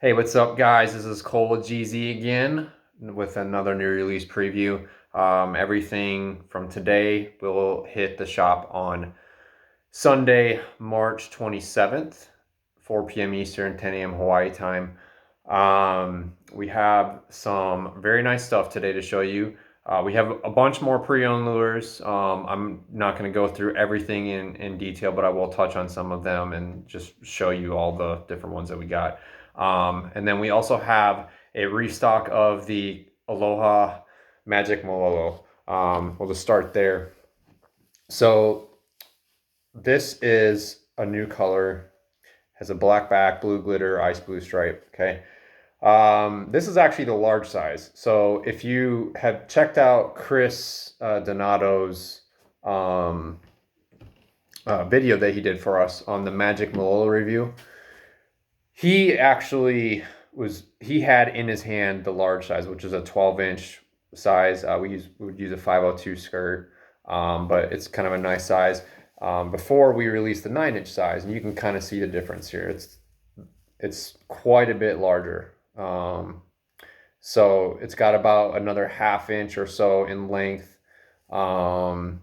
Hey, what's up, guys? This is Cole with GZ again with another new release preview. Everything from today will hit the shop on Sunday, March 27th, 4 p.m. Eastern, 10 a.m. Hawaii time. We have some very nice stuff today to show you. We have a bunch more pre-owned lures. I'm not going to go through everything in detail, but I will touch on some of them and just show you all the different ones that we got. And then we also have a restock of the Aloha Magic Malolo. We'll just start there. So this is a new color, has a black back, blue glitter, ice blue stripe. Okay. This is actually the large size. So if you have checked out Chris Donato's video that he did for us on the Magic Malolo review, he actually he had in his hand the large size, which is a 12-inch size. We would use a 502 skirt, but it's kind of a nice size. Before we released the 9-inch size, and you can kind of see the difference here. It's quite a bit larger. So it's got about another ½ inch or so in length, and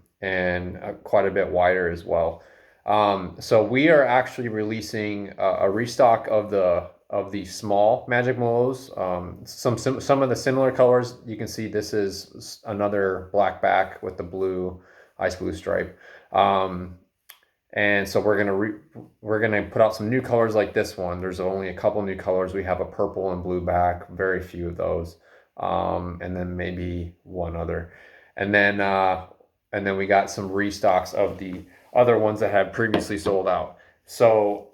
quite a bit wider as well. So we are actually releasing a restock of the small Magic Malolos. Some of the similar colors you can see. This is another black back with the blue ice blue stripe. And so we're gonna put out some new colors like this one. There's only a couple new colors. We have a purple and blue back, very few of those, and then maybe one other, and then we got some restocks of the other ones that had previously sold out. So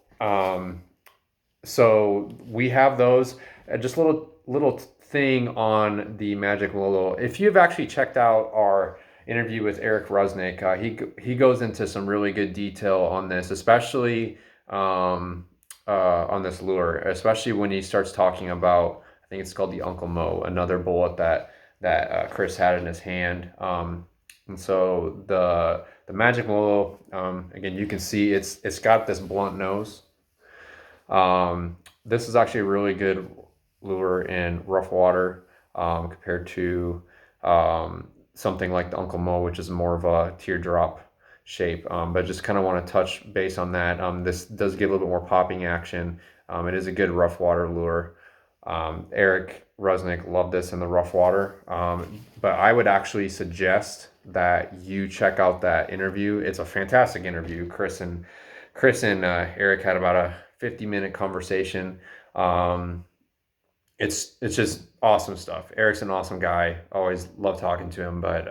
so we have those. Just little thing on the Magic Malolo. If you've actually checked out our interview with Erik Rusnak, he goes into some really good detail on this, especially on this lure, especially when he starts talking about, I think it's called the Uncle Mo, another bullet that Chris had in his hand. And so the Magic Malolo, again, you can see it's got this blunt nose. This is actually a really good lure in rough water, compared to something like the Uncle Mo, which is more of a teardrop shape. But just kind of want to touch base on that. This does give a little bit more popping action. It is a good rough water lure. Erik Rusnak loved this in the rough water. But I would actually suggest that you check out that interview. It's a fantastic interview. Chris and Erik had about a 50-minute conversation. It's just awesome stuff. Erik's an awesome guy. Always love talking to him, but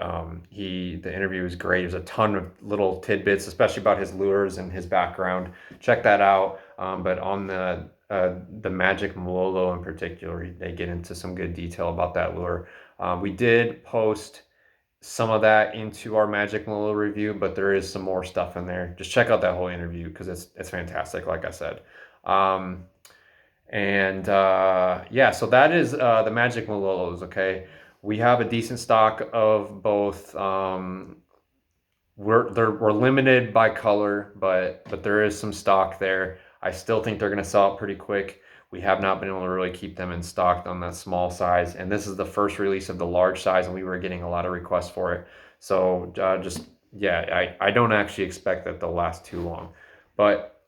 the interview was great. There's a ton of little tidbits, especially about his lures and his background. Check that out. But on the Magic Malolo in particular, they get into some good detail about that lure. We did post some of that into our Magic Malolo review, but there is some more stuff in there. Just check out that whole interview because it's fantastic, like I said. Yeah, so that is the Magic Malolos. Okay, we have a decent stock of both. We're limited by color, but there is some stock there. I still think they're gonna sell out pretty quick. We have not been able to really keep them in stock on that small size, and this is the first release of the large size, and we were getting a lot of requests for it. So just yeah, I don't actually expect that they'll last too long. But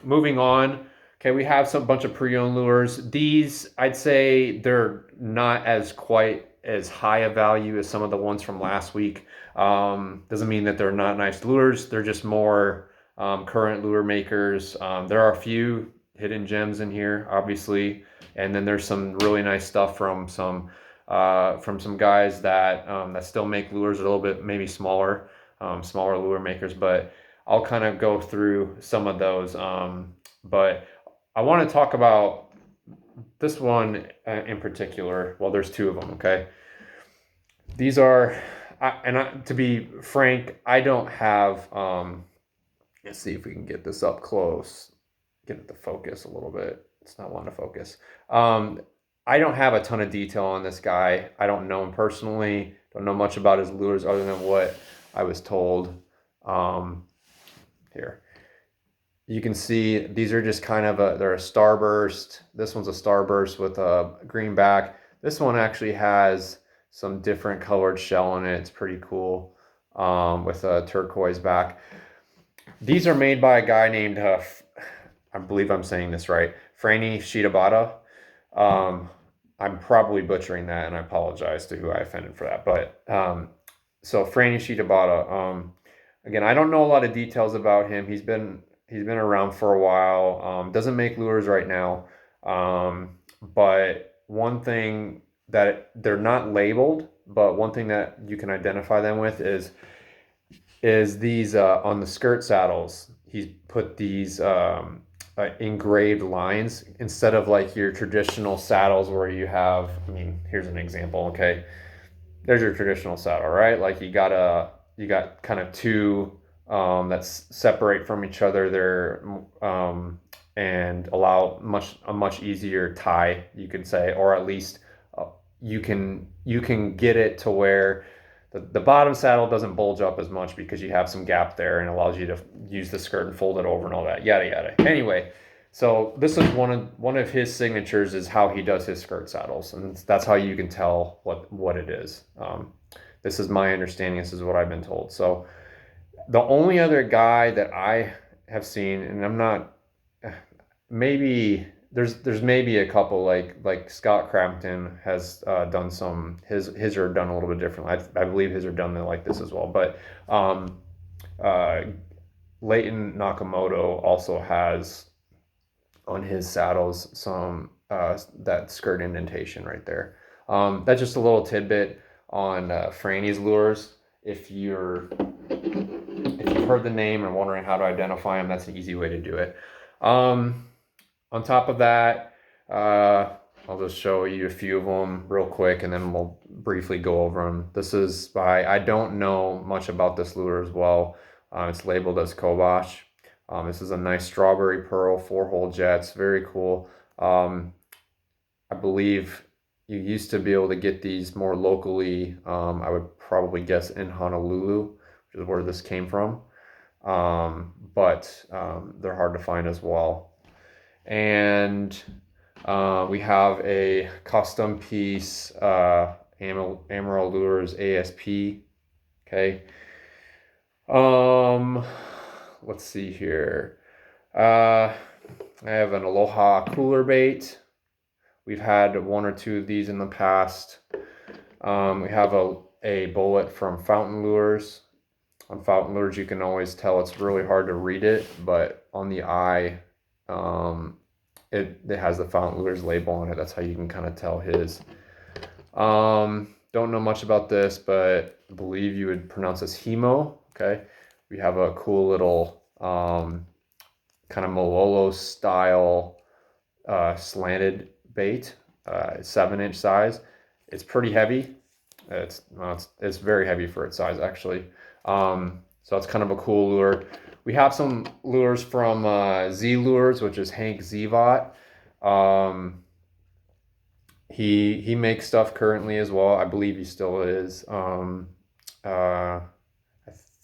moving on. Okay, we have some bunch of pre-owned lures. These, I'd say they're not as quite as high a value as some of the ones from last week. Doesn't mean that they're not nice lures. They're just more current lure makers. There are a few hidden gems in here, obviously, and then there's some really nice stuff from some guys that still make lures a little bit maybe smaller, smaller lure makers. But I'll kind of go through some of those. But I want to talk about this one in particular. Well, there's two of them, okay? These are, to be frank, I don't have, let's see if we can get this up close, get it to focus a little bit. It's not wanting to focus. I don't have a ton of detail on this guy. I don't know him personally, don't know much about his lures other than what I was told. Here. you can see these are just kind of they're a starburst. This one's a starburst with a green back. This one actually has some different colored shell in it. It's pretty cool, with a turquoise back. These are made by a guy named, I believe I'm saying this right, Franny Shitabata. I'm probably butchering that, and I apologize to who I offended for that. But so Franny Shitabata. Again, I don't know a lot of details about him. He's been around for a while. Doesn't make lures right now. But one thing that they're not labeled, but one thing that you can identify them with is these on the skirt saddles. He's put these engraved lines instead of like your traditional saddles where you have. I mean, here's an example. Okay, there's your traditional saddle, right? Like you got kind of two that separate from each other there, and allow a much easier tie, you could say, or at least you can get it to where the bottom saddle doesn't bulge up as much because you have some gap there and allows you to use the skirt and fold it over and all that, yada yada. Anyway, so this is one of his signatures is how he does his skirt saddles, and that's how you can tell what it is. This is my understanding. This is what I've been told. So the only other guy that I have seen, and I'm not, maybe there's maybe a couple like Scott Crampton has done some his are done a little bit differently. I believe his are done like this as well. But uh, Leighton Nakamoto also has on his saddles some that skirt indentation right there. That's just a little tidbit on Franny's lures. If you've heard the name and wondering how to identify them, that's an easy way to do it. On top of that, I'll just show you a few of them real quick, and then we'll briefly go over them. This is by, I don't know much about this lure as well. It's labeled as Kobosh. This is a nice strawberry pearl 4-hole jets, very cool. I believe you used to be able to get these more locally. I would probably guess in Honolulu, which is where this came from. But they're hard to find as well. And we have a custom piece, Aloha Lures ASP. Okay. Let's see here. I have an Aloha cooler bait. We've had one or two of these in the past. We have a bullet from Fountain Lures. On Fountain Lures, you can always tell it's really hard to read it, but on the eye, it has the Fountain Lures label on it. That's how you can kind of tell his. Don't know much about this, but I believe you would pronounce this Hemo. Okay, we have a cool little kind of Malolo style slanted bait, 7-inch size. It's pretty heavy. It's very heavy for its size, actually. So it's kind of a cool lure. We have some lures from Z Lures, which is Hank Zeevat. He makes stuff currently as well. I believe he still is. I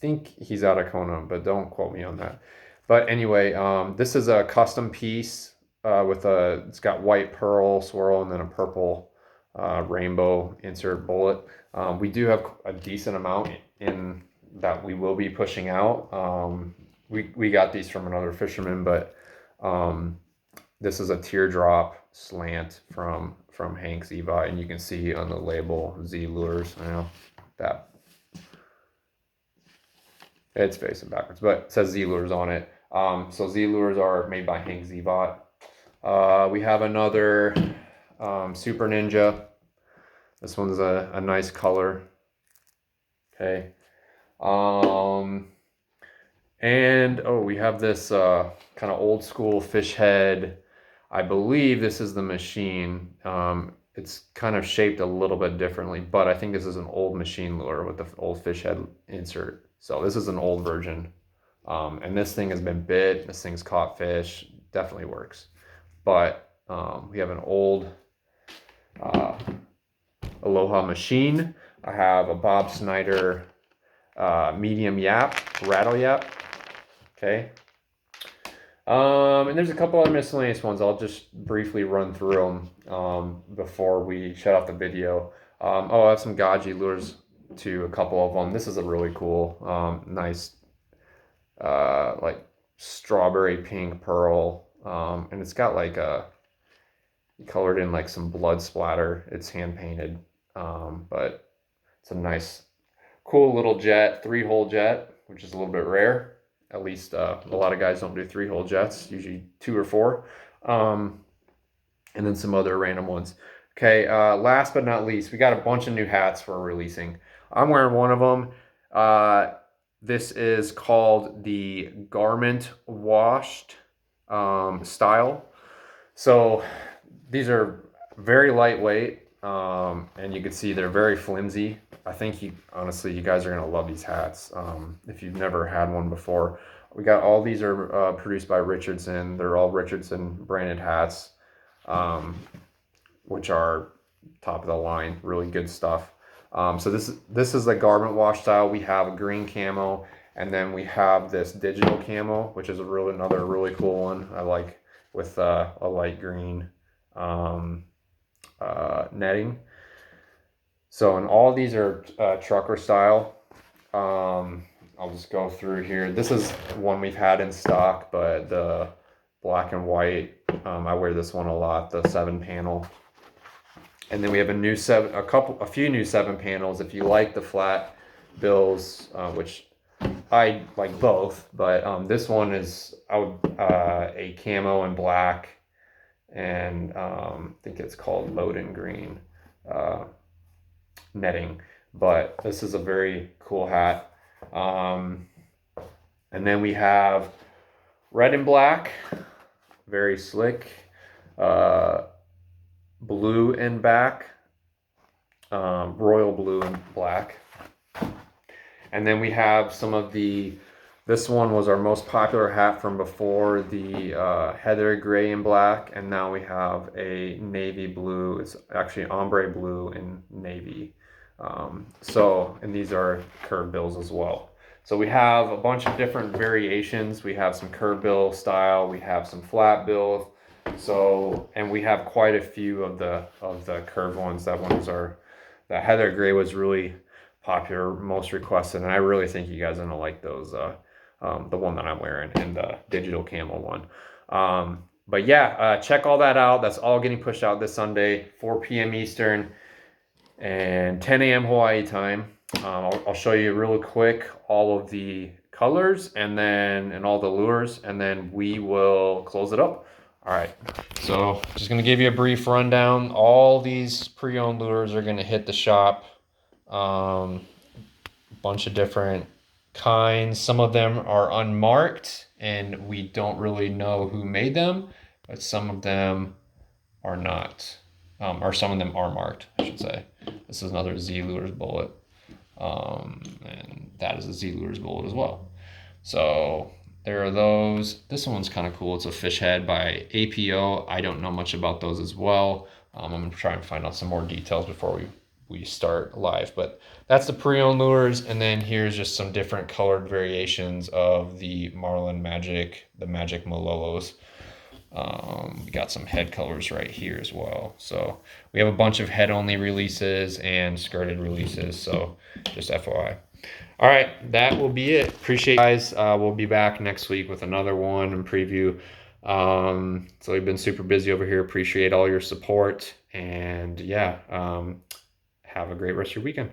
think he's out of Kona, but don't quote me on that. But anyway, this is a custom piece it's got white pearl swirl and then a purple rainbow insert bullet. We do have a decent amount in that we will be pushing out. We got these from another fisherman, but this is a teardrop slant from Hank Zeevat, and you can see on the label Z Lures. I know that it's facing backwards, but it says Z Lures on it. So Z Lures are made by Hank Zeevat. We have another Super Ninja. This one's a nice color. Okay. And we have this kind of old school fish head. I believe this is the machine. It's kind of shaped a little bit differently, but I think this is an old machine lure with the old fish head insert. So this is an old version. And this thing has been bit. This thing's caught fish. Definitely works. But we have an old Aloha machine. I have a Bob Schneider medium yap, rattle yap. Okay. And there's a couple other miscellaneous ones. I'll just briefly run through them before we shut off the video. Oh, I have some Gaji Lures too, a couple of them. This is a really cool, nice, like strawberry pink pearl. And it's got like a colored in like some blood splatter. It's hand painted, but it's a nice, cool little jet, 3-hole jet, which is a little bit rare. At least a lot of guys don't do 3-hole jets, usually 2 or 4. And then some other random ones. Okay, last but not least, we got a bunch of new hats we're releasing. I'm wearing one of them. This is called the garment washed style. So these are very lightweight, and you can see they're very flimsy. I think honestly, you guys are gonna love these hats. If you've never had one before, we got all these are produced by Richardson. They're all Richardson branded hats, which are top of the line, really good stuff. So this is the garment wash style. We have a green camo, and then we have this digital camo, which is another really cool one. I like with a light green netting. So, and all these are trucker style. I'll just go through here. This is one we've had in stock, but the black and white, I wear this one a lot, the 7-panel. And then we have a few new 7 panels. If you like the flat bills, which I like both, but this one is a camo in black, and I think it's called Loden green netting. But this is a very cool hat. And then we have red and black, very slick. Blue and back, royal blue and black. And then we have some of this one was our most popular hat from before, the heather gray and black, and now we have a navy blue. It's actually ombre blue and navy. And these are curved bills as well. So we have a bunch of different variations. We have some curved bill style, we have some flat bill. So, and we have quite a few of the curved ones. The heather gray was really popular, most requested, and I really think you guys are gonna like those. The one that I'm wearing and the digital camo one. But yeah, check all that out. That's all getting pushed out this Sunday, 4 p.m. Eastern and 10 a.m. Hawaii time. I'll show you really quick all of the colors and all the lures, and then we will close it up. All right, so just gonna give you a brief rundown. All these pre-owned lures are gonna hit the shop. Bunch of different kinds. Some of them are unmarked and we don't really know who made them, but some of them are not. Or some of them are marked, I should say. This is another Z Lures bullet. And that is a Z Lures bullet as well. So there are those. This one's kind of cool. It's a fish head by APO. I don't know much about those as well. I'm gonna try and find out some more details before we start live. But that's the pre-owned lures, and then here's just some different colored variations of the Marlin Magic, the Magic Malolos. We got some head colors right here as well. So we have a bunch of head only releases and skirted releases. So just FYI. All right, that will be it. Appreciate you guys. We'll be back next week with another one and preview. So we've been super busy over here. Appreciate all your support, and yeah, have a great rest of your weekend.